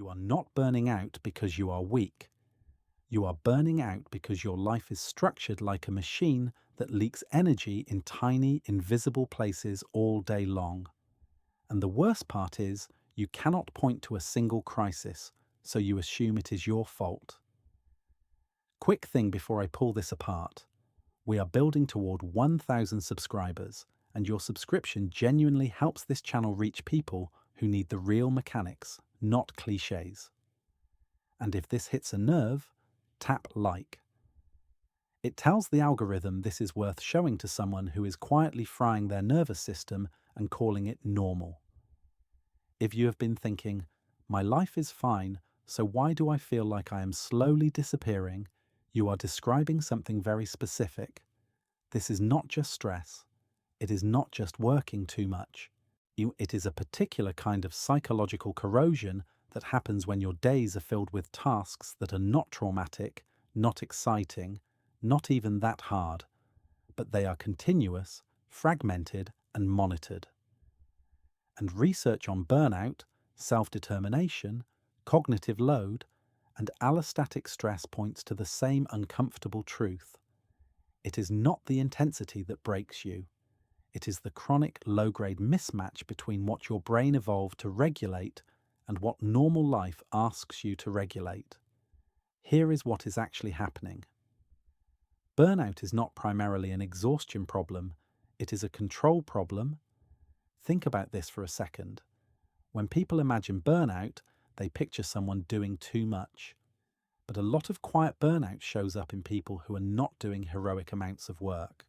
You are not burning out because you are weak. You are burning out because your life is structured like a machine that leaks energy in tiny, invisible places all day long. And the worst part is, you cannot point to a single crisis, so you assume it is your fault. Quick thing before I pull this apart. We are building toward 1,000 subscribers, and your subscription genuinely helps this channel reach people who need the real mechanics, not cliches. And if this hits a nerve, tap like. It tells the algorithm this is worth showing to someone who is quietly frying their nervous system and calling it normal. If you have been thinking, my life is fine, so why do I feel like I am slowly disappearing? You are describing something very specific. This is not just stress. It is not just working too much. It is a particular kind of psychological corrosion that happens when your days are filled with tasks that are not traumatic, not exciting, not even that hard, but they are continuous, fragmented, and monitored. And research on burnout, self-determination, cognitive load, and allostatic stress points to the same uncomfortable truth. It is not the intensity that breaks you. It is the chronic low-grade mismatch between what your brain evolved to regulate and what normal life asks you to regulate. Here is what is actually happening. Burnout is not primarily an exhaustion problem, it is a control problem. Think about this for a second. When people imagine burnout, they picture someone doing too much. But a lot of quiet burnout shows up in people who are not doing heroic amounts of work.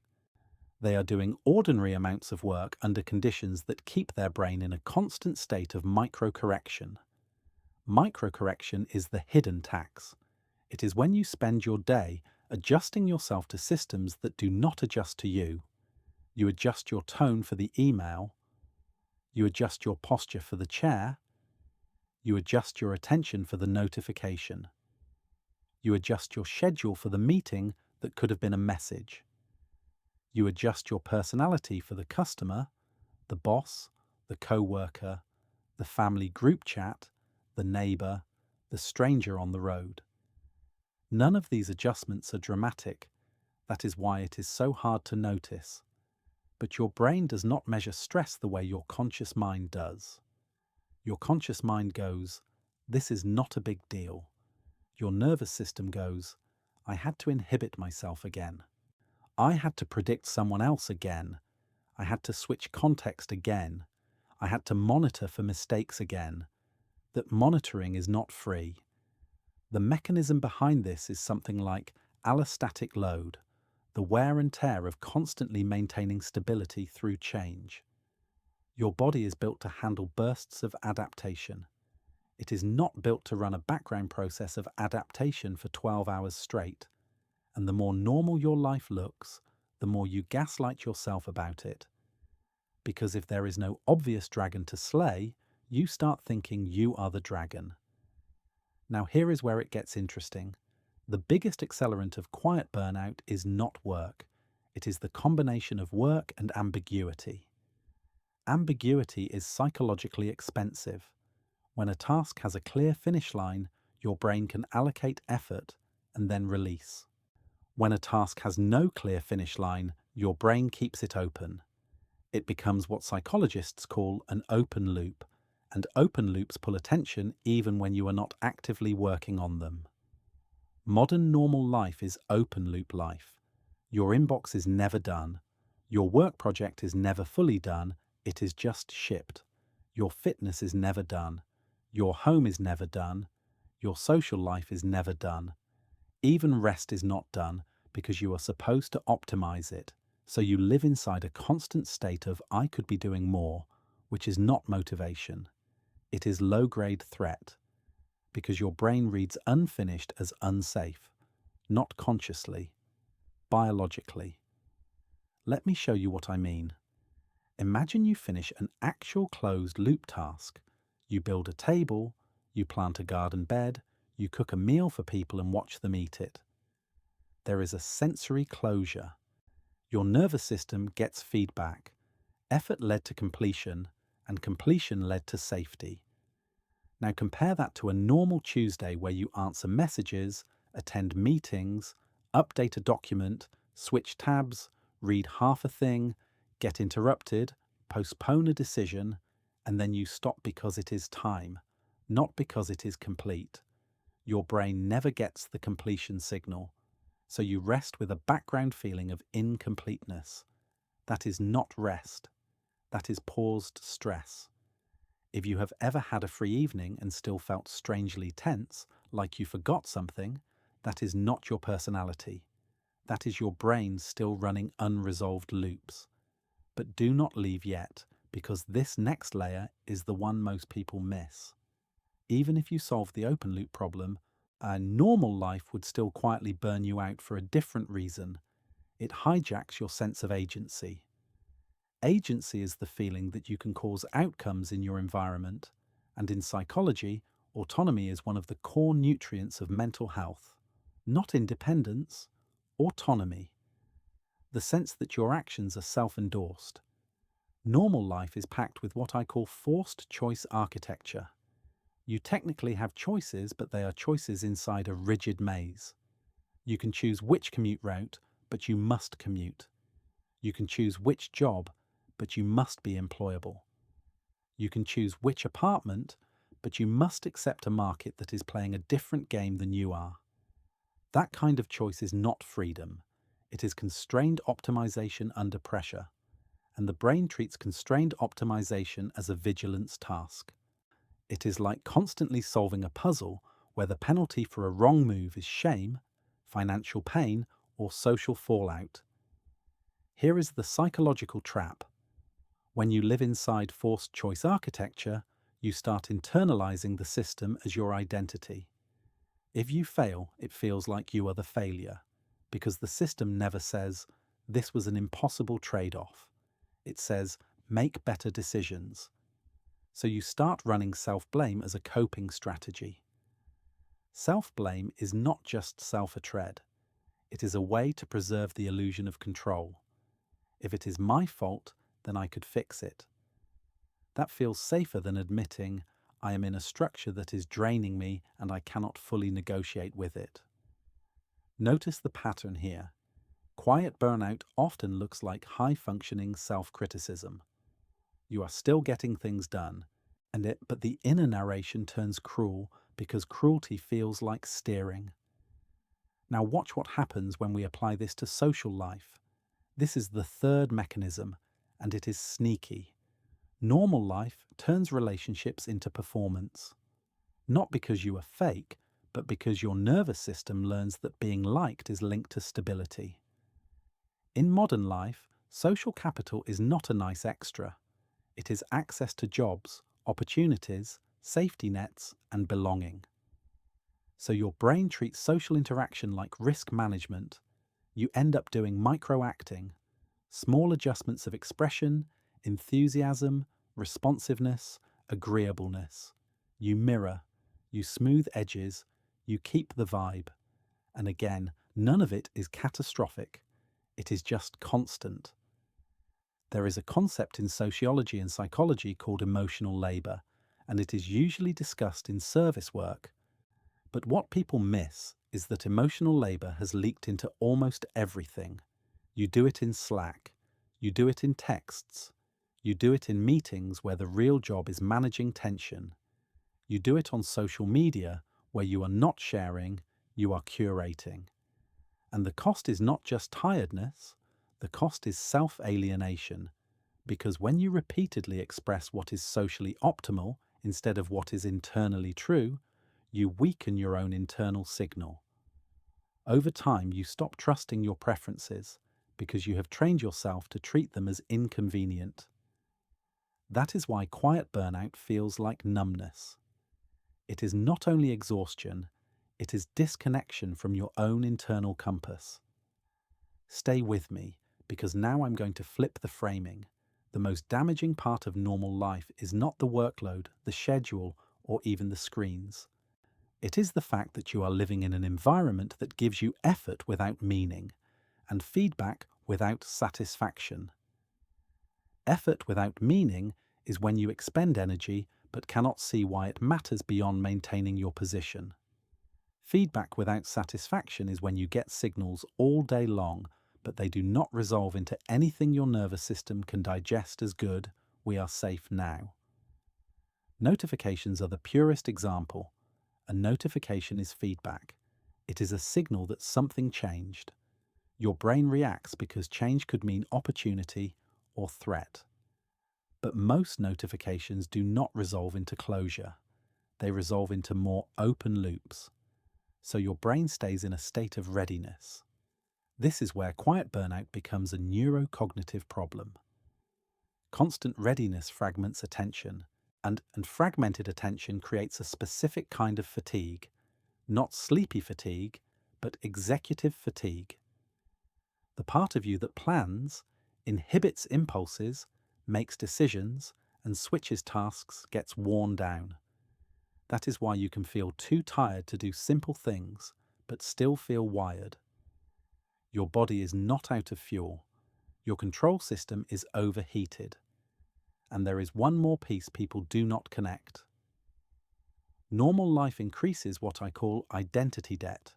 They are doing ordinary amounts of work under conditions that keep their brain in a constant state of micro-correction. Micro-correction is the hidden tax. It is when you spend your day adjusting yourself to systems that do not adjust to you. You adjust your tone for the email. You adjust your posture for the chair. You adjust your attention for the notification. You adjust your schedule for the meeting that could have been a message. You adjust your personality for the customer, the boss, the co-worker, the family group chat, the neighbor, the stranger on the road. None of these adjustments are dramatic. That is why it is so hard to notice. But your brain does not measure stress the way your conscious mind does. Your conscious mind goes, this is not a big deal. Your nervous system goes, I had to inhibit myself again. I had to predict someone else again. I had to switch context again. I had to monitor for mistakes again. That monitoring is not free. The mechanism behind this is something like allostatic load, the wear and tear of constantly maintaining stability through change. Your body is built to handle bursts of adaptation. It is not built to run a background process of adaptation for 12 hours straight. And the more normal your life looks, the more you gaslight yourself about it. Because if there is no obvious dragon to slay, you start thinking you are the dragon. Now here is where it gets interesting. The biggest accelerant of quiet burnout is not work. It is the combination of work and ambiguity. Ambiguity is psychologically expensive. When a task has a clear finish line, your brain can allocate effort and then release. When a task has no clear finish line, your brain keeps it open. It becomes what psychologists call an open loop, and open loops pull attention even when you are not actively working on them. Modern normal life is open loop life. Your inbox is never done. Your work project is never fully done, it is just shipped. Your fitness is never done. Your home is never done. Your social life is never done. Even rest is not done because you are supposed to optimize it. So you live inside a constant state of I could be doing more, which is not motivation. It is low-grade threat because your brain reads unfinished as unsafe, not consciously, biologically. Let me show you what I mean. Imagine you finish an actual closed-loop task. You build a table, you plant a garden bed, you cook a meal for people and watch them eat it. There is a sensory closure. Your nervous system gets feedback. Effort led to completion, and completion led to safety. Now compare that to a normal Tuesday where you answer messages, attend meetings, update a document, switch tabs, read half a thing, get interrupted, postpone a decision, and then you stop because it is time, not because it is complete. Your brain never gets the completion signal, so you rest with a background feeling of incompleteness. That is not rest. That is paused stress. If you have ever had a free evening and still felt strangely tense, like you forgot something, that is not your personality. That is your brain still running unresolved loops. But do not leave yet, because this next layer is the one most people miss. Even if you solve the open loop problem, a normal life would still quietly burn you out for a different reason. It hijacks your sense of agency. Agency is the feeling that you can cause outcomes in your environment, and in psychology, autonomy is one of the core nutrients of mental health. Not independence, autonomy. The sense that your actions are self-endorsed. Normal life is packed with what I call forced choice architecture. You technically have choices, but they are choices inside a rigid maze. You can choose which commute route, but you must commute. You can choose which job, but you must be employable. You can choose which apartment, but you must accept a market that is playing a different game than you are. That kind of choice is not freedom. It is constrained optimization under pressure, and the brain treats constrained optimization as a vigilance task. It is like constantly solving a puzzle where the penalty for a wrong move is shame, financial pain, or social fallout. Here is the psychological trap. When you live inside forced choice architecture, you start internalizing the system as your identity. If you fail, it feels like you are the failure, because the system never says, "This was an impossible trade-off." It says, "Make better decisions." So you start running self-blame as a coping strategy. Self-blame is not just self-hatred. It is a way to preserve the illusion of control. If it is my fault, then I could fix it. That feels safer than admitting, I am in a structure that is draining me and I cannot fully negotiate with it. Notice the pattern here. Quiet burnout often looks like high-functioning self-criticism. You are still getting things done, but the inner narration turns cruel because cruelty feels like steering. Now watch what happens when we apply this to social life. This is the third mechanism, and it is sneaky. Normal life turns relationships into performance. Not because you are fake, but because your nervous system learns that being liked is linked to stability. In modern life, social capital is not a nice extra. It is access to jobs, opportunities, safety nets, and belonging. So your brain treats social interaction like risk management. You end up doing micro-acting, small adjustments of expression, enthusiasm, responsiveness, agreeableness. You mirror, you smooth edges, you keep the vibe. And again, none of it is catastrophic. It is just constant. There is a concept in sociology and psychology called emotional labor, and it is usually discussed in service work. But what people miss is that emotional labor has leaked into almost everything. You do it in Slack. You do it in texts. You do it in meetings where the real job is managing tension. You do it on social media where you are not sharing, you are curating. And the cost is not just tiredness, the cost is self-alienation. Because when you repeatedly express what is socially optimal instead of what is internally true, you weaken your own internal signal. Over time, you stop trusting your preferences because you have trained yourself to treat them as inconvenient. That is why quiet burnout feels like numbness. It is not only exhaustion, it is disconnection from your own internal compass. Stay with me, because now I'm going to flip the framing. The most damaging part of normal life is not the workload, the schedule, or even the screens. It is the fact that you are living in an environment that gives you effort without meaning, and feedback without satisfaction. Effort without meaning is when you expend energy but cannot see why it matters beyond maintaining your position. Feedback without satisfaction is when you get signals all day long, but they do not resolve into anything your nervous system can digest as good. We are safe now. Notifications are the purest example. A notification is feedback. It is a signal that something changed. Your brain reacts because change could mean opportunity or threat. But most notifications do not resolve into closure. They resolve into more open loops. So your brain stays in a state of readiness. This is where quiet burnout becomes a neurocognitive problem. Constant readiness fragments attention, and fragmented attention creates a specific kind of fatigue, not sleepy fatigue, but executive fatigue. The part of you that plans, inhibits impulses, makes decisions, and switches tasks gets worn down. That is why you can feel too tired to do simple things, but still feel wired. Your body is not out of fuel. Your control system is overheated. And there is one more piece people do not connect. Normal life increases what I call identity debt.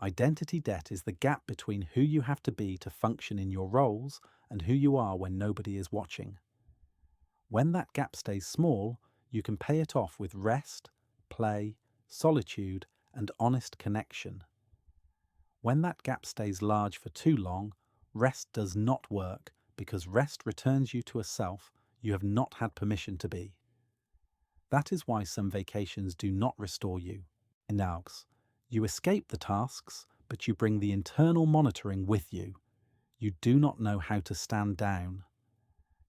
Identity debt is the gap between who you have to be to function in your roles and who you are when nobody is watching. When that gap stays small, you can pay it off with rest, play, solitude, and honest connection. When that gap stays large for too long, rest does not work because rest returns you to a self you have not had permission to be. That is why some vacations do not restore you. You escape the tasks, but you bring the internal monitoring with you. You do not know how to stand down.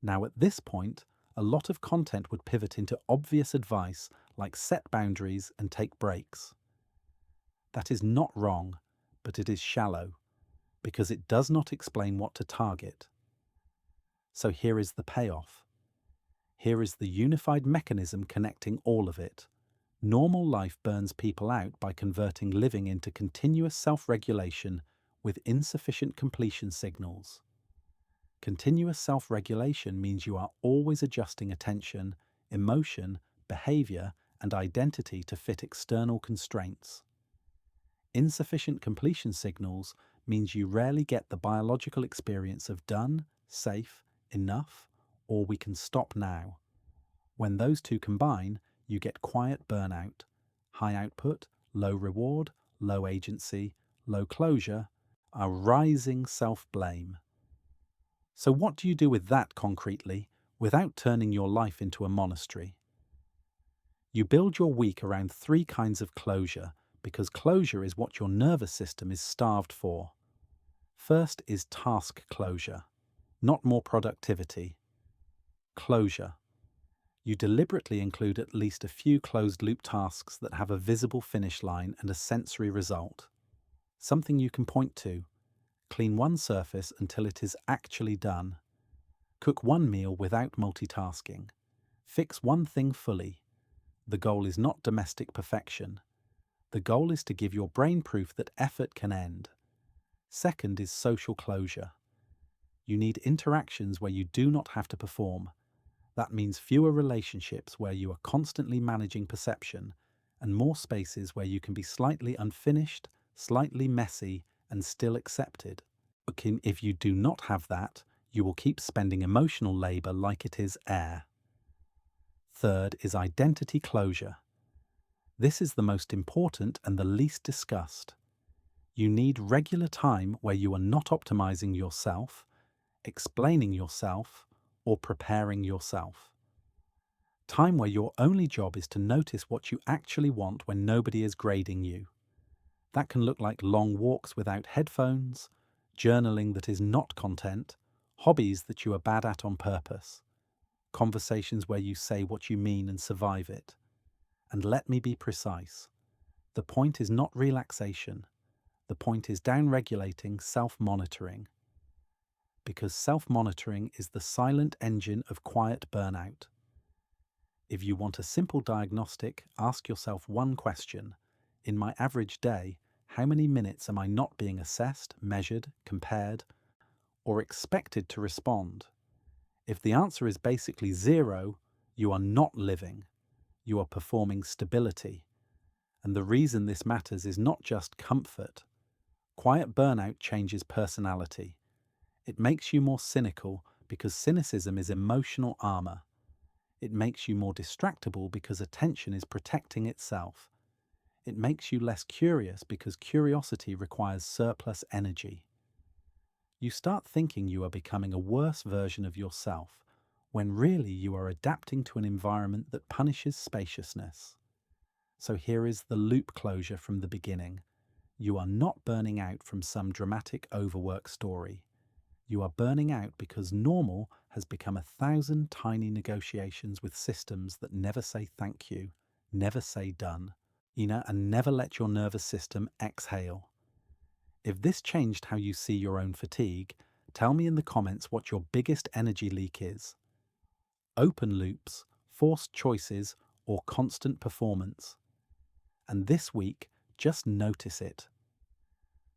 Now at this point, a lot of content would pivot into obvious advice like set boundaries and take breaks. That is not wrong, but it is shallow, because it does not explain what to target. So here is the payoff. Here is the unified mechanism connecting all of it. Normal life burns people out by converting living into continuous self-regulation with insufficient completion signals. Continuous self-regulation means you are always adjusting attention, emotion, behavior, and identity to fit external constraints. Insufficient completion signals means you rarely get the biological experience of done, safe, enough, or we can stop now. When those two combine, you get quiet burnout, high output, low reward, low agency, low closure, a rising self-blame. So what do you do with that concretely without turning your life into a monastery? You build your week around 3 kinds of closure because closure is what your nervous system is starved for. First is task closure, not more productivity. Closure. You deliberately include at least a few closed-loop tasks that have a visible finish line and a sensory result. Something you can point to. Clean one surface until it is actually done. Cook one meal without multitasking. Fix one thing fully. The goal is not domestic perfection. The goal is to give your brain proof that effort can end. Second is social closure. You need interactions where you do not have to perform. That means fewer relationships where you are constantly managing perception, and more spaces where you can be slightly unfinished, slightly messy, and still accepted. If you do not have that, you will keep spending emotional labor like it is air. Third is identity closure. This is the most important and the least discussed. You need regular time where you are not optimizing yourself, explaining yourself, or preparing yourself. Time where your only job is to notice what you actually want when nobody is grading you. That can look like long walks without headphones, journaling that is not content, hobbies that you are bad at on purpose, conversations where you say what you mean and survive it. And let me be precise. The point is not relaxation. The point is down-regulating self-monitoring. Because self-monitoring is the silent engine of quiet burnout. If you want a simple diagnostic, ask yourself one question. In my average day, how many minutes am I not being assessed, measured, compared, or expected to respond? If the answer is basically 0, You are not living, you are performing stability. And the reason this matters is not just comfort. Quiet burnout changes personality. It makes you more cynical because cynicism is emotional armor. It makes you more distractible because attention is protecting itself. It makes you less curious because curiosity requires surplus energy. You start thinking you are becoming a worse version of yourself, when really you are adapting to an environment that punishes spaciousness. So here is the loop closure from the beginning. You are not burning out from some dramatic overwork story. You are burning out because normal has become 1,000 tiny negotiations with systems that never say thank you, never say done, and never let your nervous system exhale. If this changed how you see your own fatigue, tell me in the comments what your biggest energy leak is. Open loops, forced choices, or constant performance. And this week, just notice it.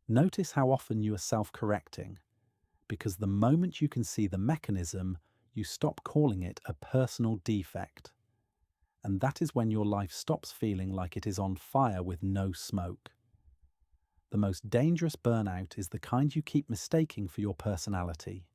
Notice how often you are self-correcting, because the moment you can see the mechanism, you stop calling it a personal defect. And that is when your life stops feeling like it is on fire with no smoke. The most dangerous burnout is the kind you keep mistaking for your personality.